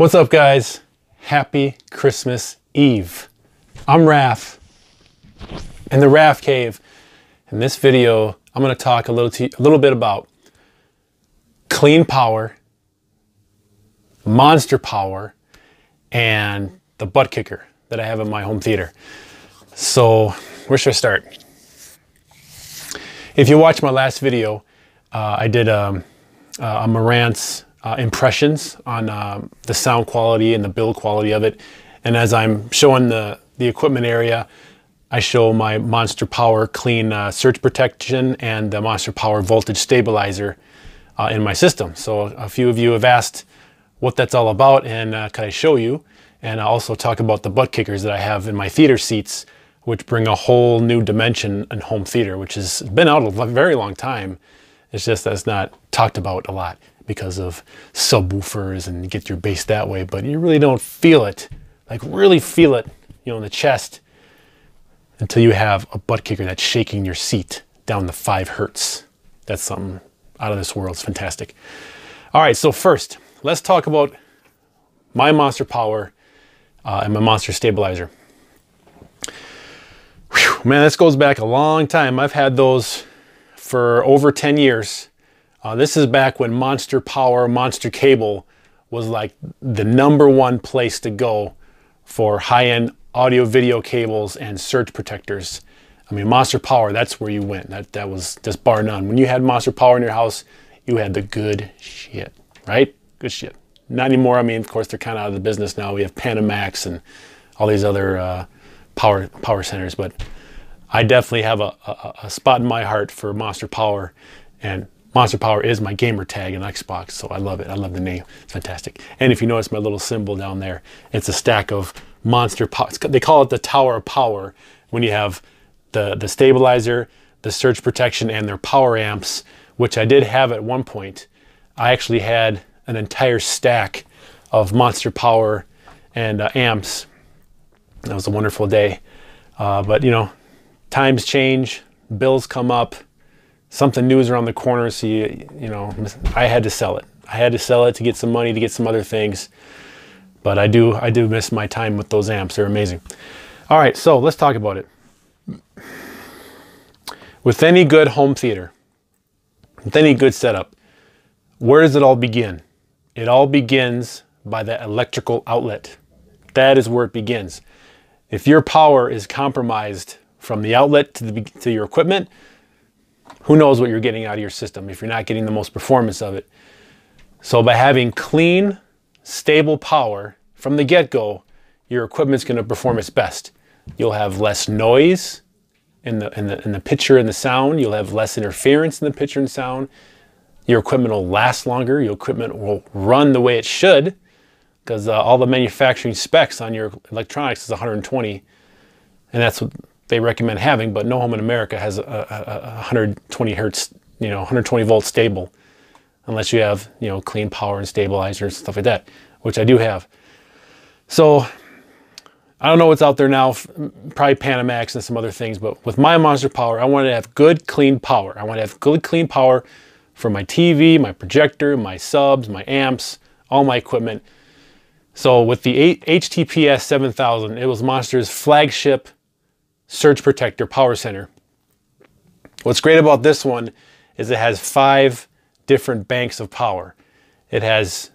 What's up, guys? Happy Christmas Eve. I'm Raf in the Rafcave. In this video, I'm going to talk a little bit about clean power, monster power, and the Buttkicker that I have in my home theater. So where should I start? If you watched my last video, I did a Marantz impressions on the sound quality and the build quality of it. And as I'm showing the equipment area, I show my Monster Power clean surge protection and the Monster Power voltage stabilizer in my system. So a few of you have asked what that's all about, and can I show you? And I also talk about the butt kickers that I have in my theater seats, which bring a whole new dimension in home theater, which has been out a very long time. It's just that it's not talked about a lot because of subwoofers and you get your bass that way, but you really don't feel it, like really feel it, in the chest until you have a butt kicker that's shaking your seat down to 5 hertz. That's something out of this world. It's fantastic. All right, so first, let's talk about my Monster Power and my Monster Stabilizer. Whew, man, this goes back a long time. I've had those for over 10 years. This is back when Monster Power, Monster Cable was like the #1 place to go for high-end audio video cables and surge protectors. I mean, Monster Power, that's where you went. That was just bar none. When you had Monster Power in your house, you had the good shit, right? Good shit. Not anymore. I mean, of course, they're kind of out of the business now. We have Panamax and all these other power centers, but I definitely have a spot in my heart for Monster Power, and Monster Power is my gamer tag in Xbox, so I love it. I love the name. It's fantastic. And if you notice my little symbol down there, it's a stack of Monster Power. They call it the Tower of Power when you have the stabilizer, the surge protection, and their power amps, which I did have at one point. I actually had an entire stack of Monster Power and amps. That was a wonderful day. But, times change, bills come up, something new is around the corner, so I had to sell it. I had to sell it to get some money, to get some other things. But I do miss my time with those amps. They're amazing. All right, so let's talk about it. With any good home theater, with any good setup, where does it all begin? It all begins by the electrical outlet. That is where it begins. If your power is compromised from the outlet to your equipment, who knows what you're getting out of your system if you're not getting the most performance of it. So by having clean, stable power from the get-go, your equipment's going to perform its best. You'll have less noise in the picture and the sound. You'll have less interference in the picture and sound. Your equipment will last longer. Your equipment will run the way it should, because all the manufacturing specs on your electronics is 120, and that's what they recommend having, but no home in America has a 120 hertz, 120 volt stable, unless you have, clean power and stabilizers, stuff like that, which I do have. So I don't know what's out there now, probably Panamax and some other things, but with my Monster Power, I wanted to have good, clean power. I want to have good, clean power for my TV, my projector, my subs, my amps, all my equipment. So with the HTPS 7000, it was Monster's flagship surge protector power center. What's great about this one is it has 5 different banks of power. It has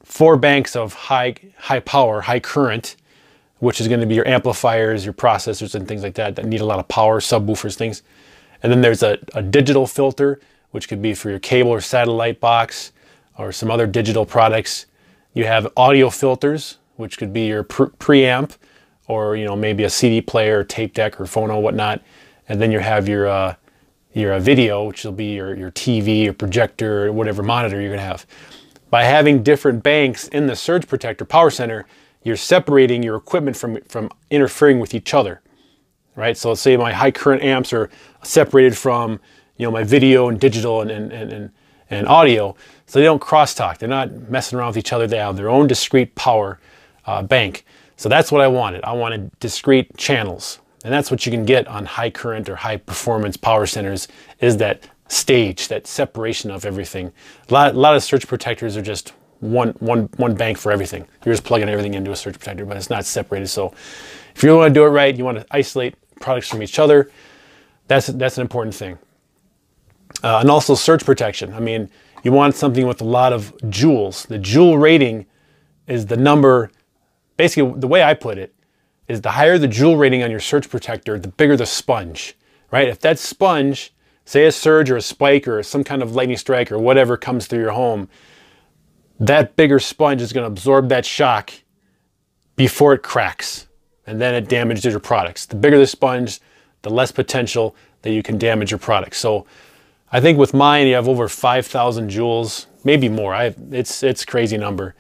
4 banks of high power, high current, which is going to be your amplifiers, your processors, and things like that need a lot of power, subwoofers, things. And then there's a digital filter, which could be for your cable or satellite box or some other digital products. You have audio filters, which could be your preamp, or maybe a CD player, tape deck, or phono, whatnot. And then you have your video, which will be your TV, your projector, or whatever monitor you're gonna have. By having different banks in the surge protector power center, you're separating your equipment from interfering with each other, right? So let's say my high current amps are separated from my video and digital and audio, so they don't crosstalk. They're not messing around with each other. They have their own discrete power bank. So that's what I wanted. I wanted discrete channels. And that's what you can get on high current or high performance power centers, is that stage, that separation of everything. A lot of surge protectors are just one bank for everything. You're just plugging everything into a surge protector, but it's not separated. So if you want to do it right, you want to isolate products from each other. That's an important thing. And also surge protection. I mean, you want something with a lot of joules. The joule rating is the number, basically the way I put it, is the higher the joule rating on your surge protector, the bigger the sponge, right? If that sponge, say a surge or a spike or some kind of lightning strike or whatever comes through your home, that bigger sponge is going to absorb that shock before it cracks, and then it damages your products. The bigger the sponge, the less potential that you can damage your products. So I think with mine, you have over 5,000 joules, maybe more. It's a crazy number.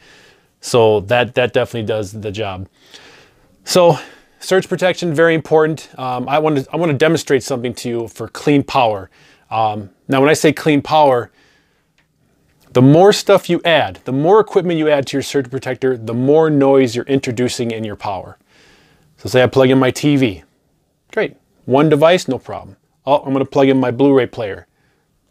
So that definitely does the job. So surge protection, very important. I want to demonstrate something to you for clean power. Now, when I say clean power, the more stuff you add, the more equipment you add to your surge protector, the more noise you're introducing in your power. So say I plug in my TV. Great. One device, no problem. Oh, I'm going to plug in my Blu-ray player.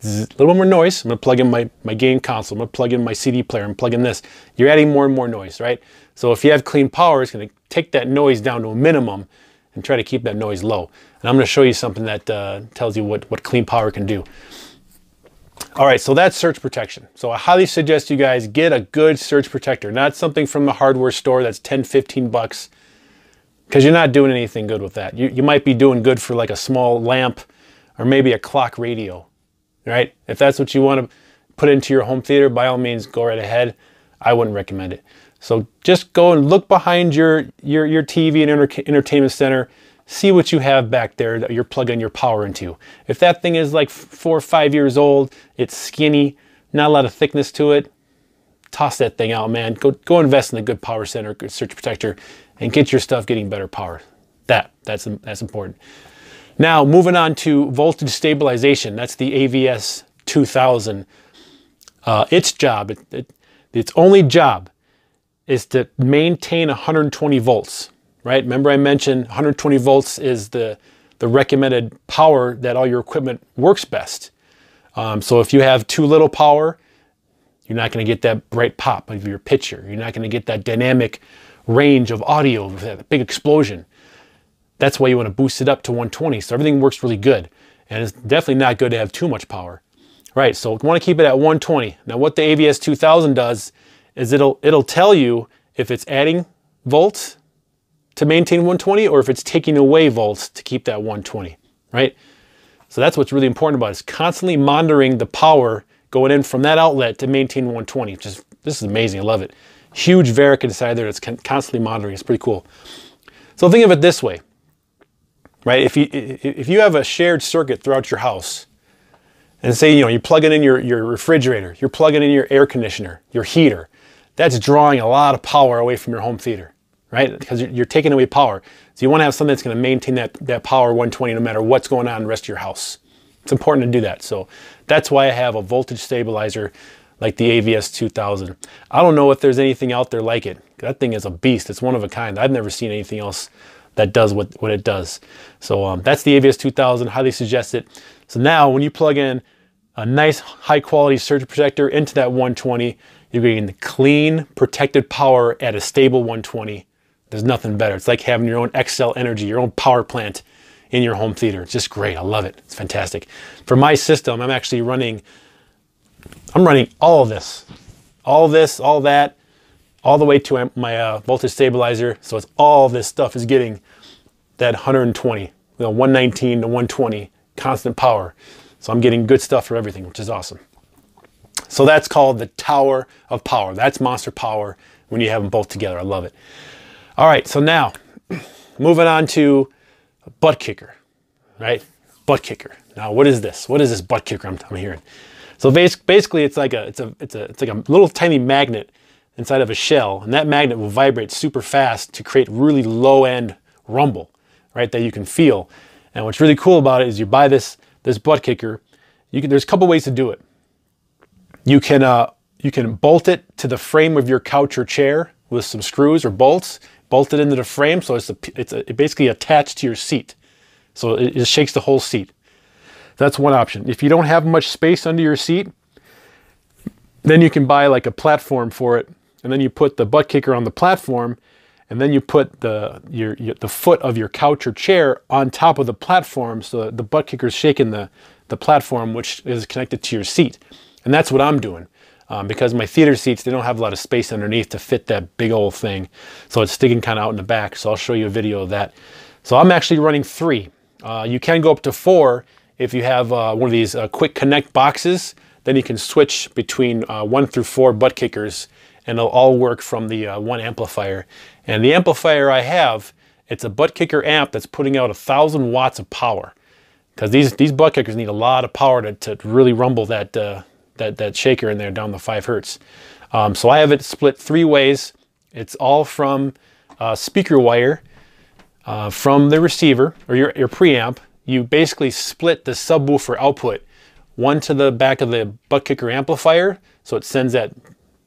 A little more noise. I'm going to plug in my game console. I'm going to plug in my CD player. I'm plugging this. You're adding more and more noise, right? So if you have clean power, it's going to take that noise down to a minimum and try to keep that noise low. And I'm going to show you something that tells you what clean power can do. All right, so that's surge protection. So I highly suggest you guys get a good surge protector, not something from the hardware store that's 10, 15 bucks, because you're not doing anything good with that. You might be doing good for like a small lamp or maybe a clock radio, right? If that's what you want to put into your home theater, by all means, go right ahead. I wouldn't recommend it. So just go and look behind your TV and entertainment center, see what you have back there that you're plugging your power into. If that thing is like 4 or 5 years old, it's skinny, not a lot of thickness to it, toss that thing out, man. Go invest in a good power center, good surge protector, and get your stuff getting better power. That's important. Now, moving on to voltage stabilization. That's the AVS 2000. Its job, its only job is to maintain 120 volts, right? Remember I mentioned 120 volts is the recommended power that all your equipment works best. So if you have too little power, you're not going to get that bright pop of your picture. You're not going to get that dynamic range of audio, that big explosion. That's why you want to boost it up to 120, so everything works really good. And it's definitely not good to have too much power. Right, so you want to keep it at 120. Now what the AVS 2000 does is it'll tell you if it's adding volts to maintain 120 or if it's taking away volts to keep that 120, right? So that's what's really important about it, is constantly monitoring the power going in from that outlet to maintain 120. This is amazing, I love it. Huge variac inside there that's constantly monitoring, it's pretty cool. So think of it this way, right? If you have a shared circuit throughout your house, and say, you plug it in your refrigerator, you're plugging in your air conditioner, your heater, that's drawing a lot of power away from your home theater, right? Because you're taking away power. So you want to have something that's going to maintain that power 120 no matter what's going on in the rest of your house. It's important to do that. So that's why I have a voltage stabilizer like the AVS 2000. I don't know if there's anything out there like it. That thing is a beast. It's one of a kind. I've never seen anything else that does what it does. So that's the AVS 2000. Highly suggest it. So now when you plug in a nice high quality surge protector into that 120, you're getting the clean, protected power at a stable 120. There's nothing better. It's like having your own Xcel Energy, your own power plant in your home theater. It's just great. I love it. It's fantastic. For my system, I'm actually running all of this, all that, all the way to my voltage stabilizer. So it's all this stuff is getting that 120, 119 to 120 constant power. So I'm getting good stuff for everything, which is awesome. So that's called the Tower of Power. That's monster power when you have them both together. I love it. All right, so now moving on to Buttkicker, right? Buttkicker. Now, what is this? What is this Buttkicker I'm hearing? So basically, it's like a little tiny magnet inside of a shell, and that magnet will vibrate super fast to create really low end rumble, right? That you can feel. And what's really cool about it is you buy this Buttkicker. There's a couple ways to do it. You can bolt it to the frame of your couch or chair with some screws or bolts. Bolt it into the frame so it's basically attached to your seat. So it shakes the whole seat. That's one option. If you don't have much space under your seat, Then you can buy like a platform for it, and then you put the Buttkicker on the platform, and then you put the foot of your couch or chair on top of the platform, so the Buttkicker is shaking the platform, which is connected to your seat. And that's what I'm doing. Because my theater seats, they don't have a lot of space underneath to fit that big old thing. So it's sticking kind of out in the back. So I'll show you a video of that. So I'm actually running 3. You can go up to 4 if you have one of these quick connect boxes. Then you can switch between 1 through 4 Buttkickers, and they'll all work from the one amplifier. And the amplifier I have, it's a Buttkicker amp that's putting out 1,000 watts of power. Because these Buttkickers need a lot of power to really rumble that shaker in there down to 5 hertz. So I have it split 3 ways. It's all from speaker wire from the receiver or your preamp. You basically split the subwoofer output, one to the back of the Buttkicker amplifier, so it sends that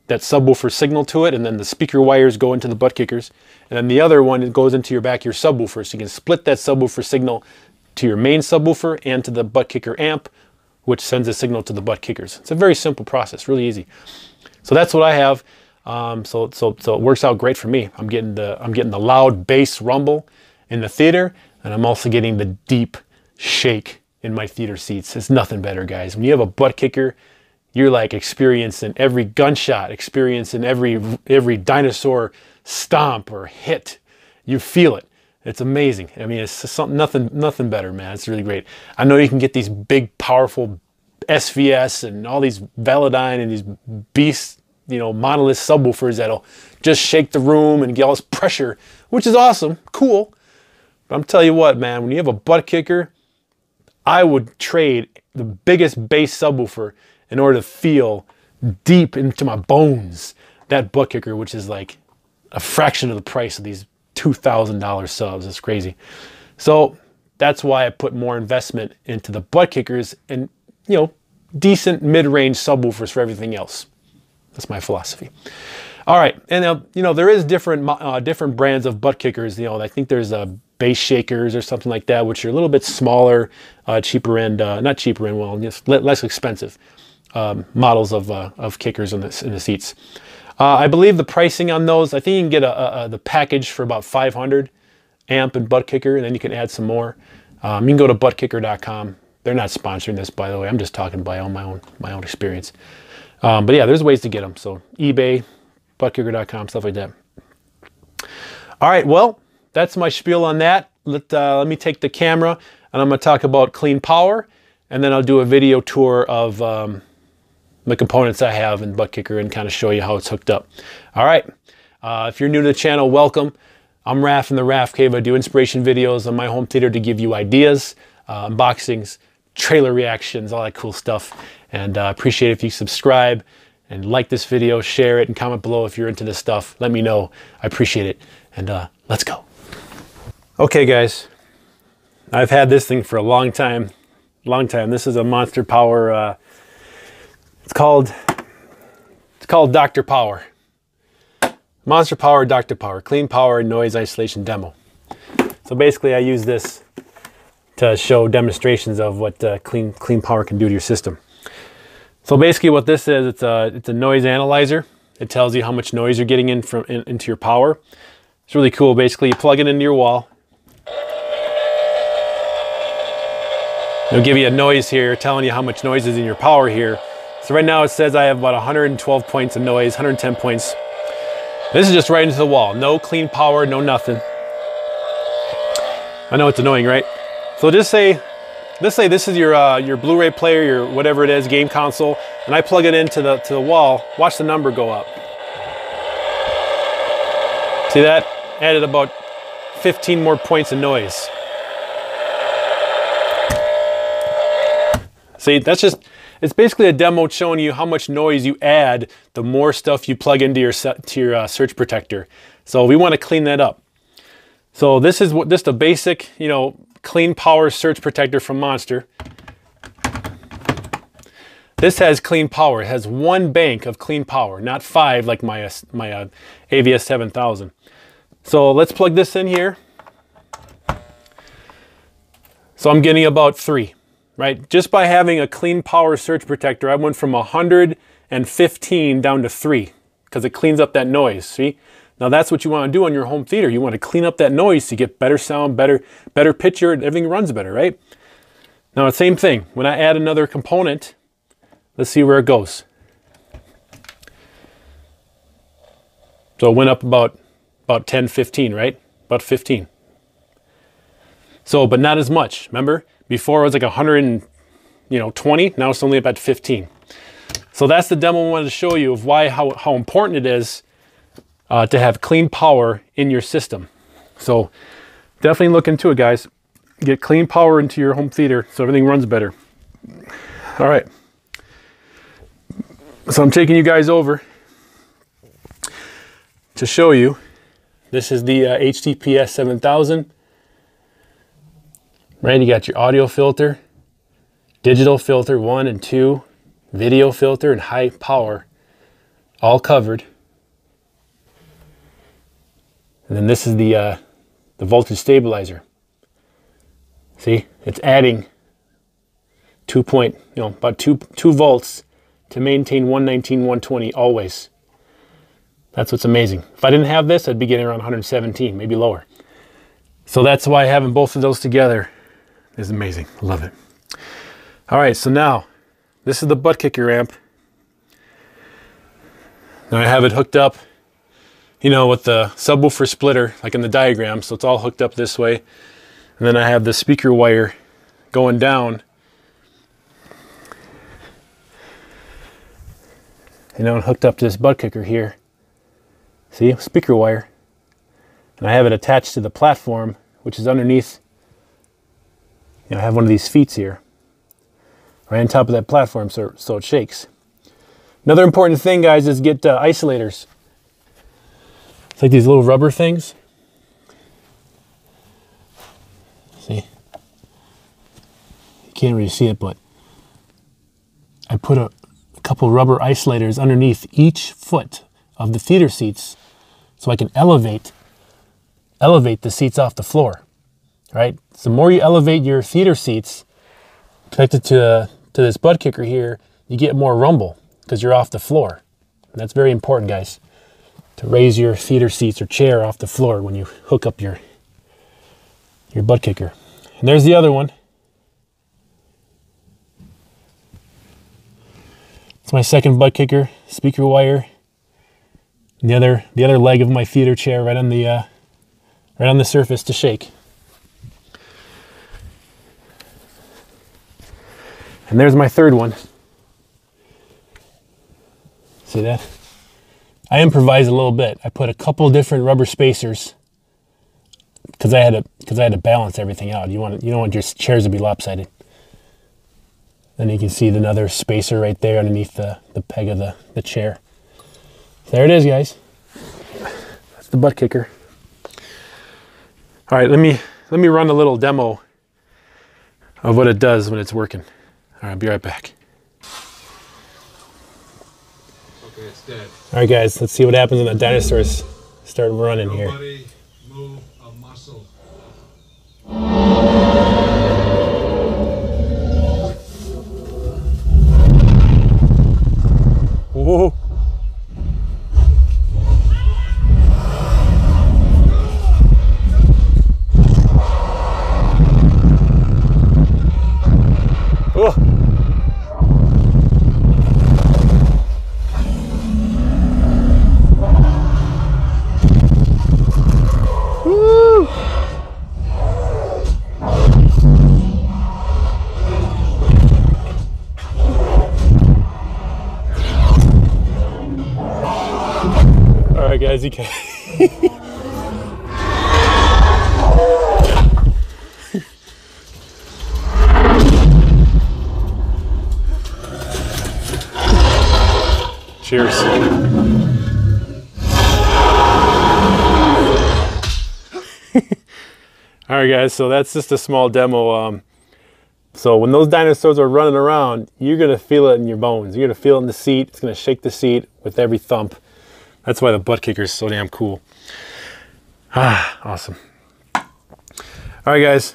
subwoofer signal to it, and then the speaker wires go into the Buttkickers, and then the other one goes into your subwoofer, so you can split that subwoofer signal to your main subwoofer and to the Buttkicker amp, which sends a signal to the Buttkickers. It's a very simple process, really easy. So that's what I have. So it works out great for me. I'm getting the loud bass rumble in the theater, and I'm also getting the deep shake in my theater seats. It's nothing better, guys. When you have a Buttkicker, you're like experiencing every gunshot, experiencing every dinosaur stomp or hit. You feel it. It's amazing. I mean, it's nothing better, man. It's really great. I know you can get these big, powerful SVS and all these Velodyne and these beast, monolith subwoofers that'll just shake the room and get all this pressure, which is awesome, cool. But I'm telling you what, man, when you have a Buttkicker, I would trade the biggest bass subwoofer in order to feel deep into my bones that Buttkicker, which is like a fraction of the price of these $2,000 subs. It's crazy. So that's why I put more investment into the Buttkickers and, decent mid-range subwoofers for everything else. That's my philosophy. All right, and there is different brands of Buttkickers. I think there's bass shakers or something like that, which are a little bit smaller, cheaper end, not cheaper end, well, just less expensive models of kickers in the seats. I believe the pricing on those, I think you can get the package for about $500, amp and Buttkicker, and then you can add some more. You can go to buttkicker.com. They're not sponsoring this, by the way. I'm just talking by my own experience. But yeah, there's ways to get them. So eBay, buttkicker.com, stuff like that. All right, well, that's my spiel on that. Let me take the camera, and I'm going to talk about clean power, and then I'll do a video tour of the components I have in Buttkicker and kind of show you how it's hooked up. All right, if you're new to the channel, welcome. I'm Raf from the Rafcave. I do inspiration videos on my home theater to give you ideas, unboxings, trailer reactions, all that cool stuff. And I appreciate it if you subscribe and like this video, share it, and comment below if you're into this stuff. Let me know. I appreciate it. And let's go. Okay, guys. I've had this thing for a long time. This is a Monster Power. It's called Dr. Power. Monster Power, Dr. Power. Clean Power Noise Isolation Demo. So basically, I use this to show demonstrations of what clean power can do to your system. So basically what this is, it's a noise analyzer. It tells you how much noise you're getting into your power. It's really cool. Basically, you plug it into your wall. It'll give you a noise here, telling you how much noise is in your power here. So right now it says I have about 112 points of noise, 110 points. This is just right into the wall. No clean power, no nothing. I know it's annoying, right? So let's say this is your Blu-ray player, your whatever it is, game console, and I plug it into the wall. Watch the number go up. See that? Added about 15 more points of noise. See, it's basically a demo showing you how much noise you add the more stuff you plug into your surge protector. So we want to clean that up. So this is just a basic, clean power surge protector from Monster. This has clean power. It has one bank of clean power, not 5 like my AVS 7000. So let's plug this in here. So I'm getting about 3, right? Just by having a clean power surge protector, I went from 100 and 15 down to 3 because it cleans up that noise. See? Now that's what you want to do on your home theater. You want to clean up that noise to get better sound, better picture, and everything runs better, right? Now the same thing. When I add another component, let's see where it goes. So it went up about 10, 15, right? About 15. So, but not as much. Remember, before it was like 120. Now it's only about 15. So that's the demo I wanted to show you of how important it is to have clean power in your system. So definitely look into it, guys. Get clean power into your home theater so everything runs better. All right. So I'm taking you guys over to show you. This is the HTPS 7000. Right, you got your audio filter, digital filter 1 and 2, video filter, and high power, all covered. And then this is the voltage stabilizer. See, it's adding about 2 volts to maintain 119, 120 always. That's what's amazing. If I didn't have this, I'd be getting around 117, maybe lower. So that's why having both of those together is amazing. Love it. All right, so now this is the Buttkicker amp. Now I have it hooked up, with the subwoofer splitter, like in the diagram. So it's all hooked up this way. And then I have the speaker wire going down. And hooked up to this Buttkicker here. See, speaker wire. And I have it attached to the platform, which is underneath. I have one of these feet here, right on top of that platform, so it shakes. Another important thing, guys, is get isolators. It's like these little rubber things. See? You can't really see it, but I put a couple rubber isolators underneath each foot of the theater seats so I can elevate the seats off the floor. Right? So the more you elevate your theater seats connected to this Buttkicker here, you get more rumble because you're off the floor. And that's very important, guys, to raise your theater seats or chair off the floor when you hook up your Buttkicker. And there's the other one. It's my second Buttkicker, speaker wire. And the other leg of my theater chair right on the surface to shake. And there's my third one. See that? I improvised a little bit. I put a couple different rubber spacers because I had to balance everything out. You don't want your chairs to be lopsided. Then you can see another spacer right there underneath the peg of the chair. So there it is, guys. That's the Buttkicker. All right, let me run a little demo of what it does when it's working. All right, I'll be right back. Okay, it's dead. All right, guys, let's see what happens when the dinosaurs start running here. Nobody move a muscle. Whoa. Oh. Woo. All right, guys, you can. Cheers. All right, guys, so that's just a small demo. So when those dinosaurs are running around, you're going to feel it in your bones. You're going to feel it in the seat. It's going to shake the seat with every thump. That's why the Buttkicker is so damn cool. Awesome. All right, guys,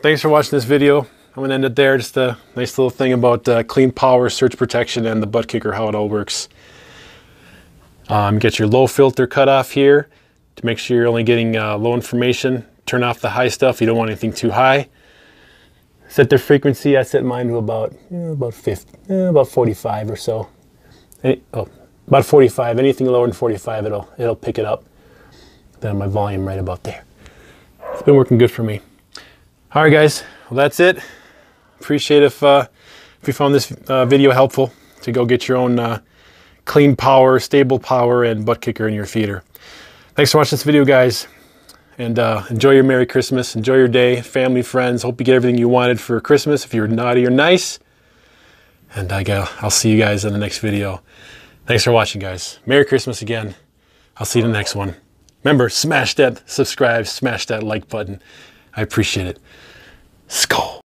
thanks for watching this video. I'm gonna end it there. Just a nice little thing about clean power, surge protection, and the Buttkicker, how it all works. Get your low filter cut off here to make sure you're only getting low information. Turn off the high stuff. You don't want anything too high. Set the frequency. I set mine to about 45 or so. About 45. Anything lower than 45, it'll pick it up. Then my volume right about there. It's been working good for me. All right, guys. Well, that's it. Appreciate if you found this video helpful to go get your own clean power, stable power, and Buttkicker in your feeder. Thanks for watching this video, guys. And enjoy your Merry Christmas. Enjoy your day, family, friends. Hope you get everything you wanted for Christmas. If you're naughty or nice. And I'll see you guys in the next video. Thanks for watching, guys. Merry Christmas again. I'll see you in the next one. Remember, smash that subscribe, smash that like button. I appreciate it. Skull.